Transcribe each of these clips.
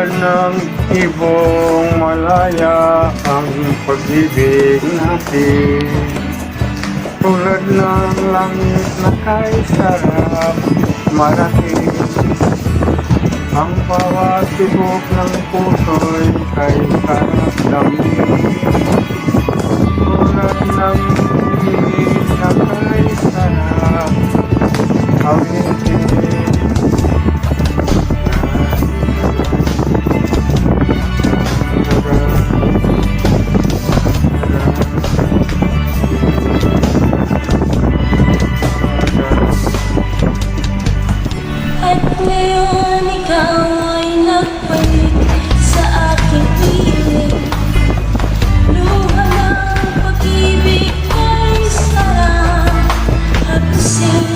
Tulad ng ibong malaya ang pag-ibig natin. Tulad ng langit na kay sarap marating. Ang bawat tibok ng puso'y kay sarap damhin. Tulad ng himig na kay sarap awitin. At ngayon ikaw ay nagbalik sa aking piling. Luha ng pag-ibig ay sarap at kasing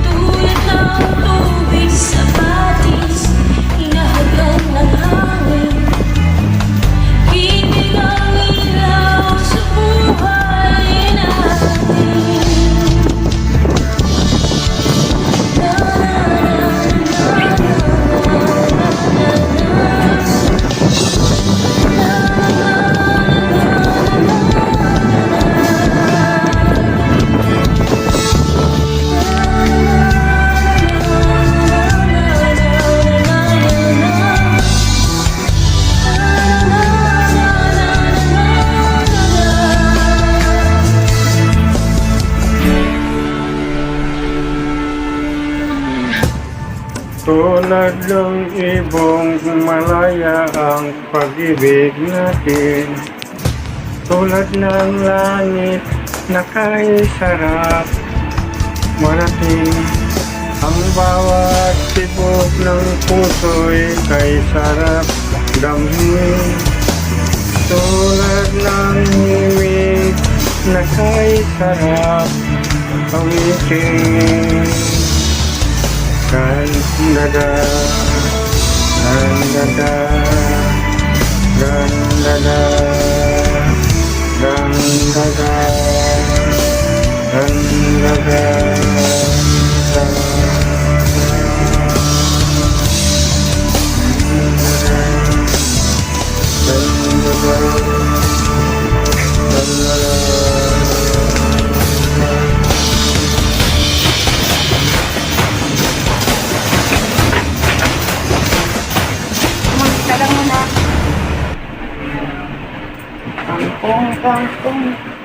tulad ng tubig sa batis, hinahagan ng hangin. Ibig ang ilaw sa buhay natin. Tulad ng ibong malaya ang pag-ibig natin. Tulad ng langit na kay sarap marating. Ang bawat tibok ng puso'y kay sarap damhin. Tulad ng himig na kay sarap awitin. Ganda-da, ganda-da, ganda-da, ganda-da, ganda-da, Kampong, kampong.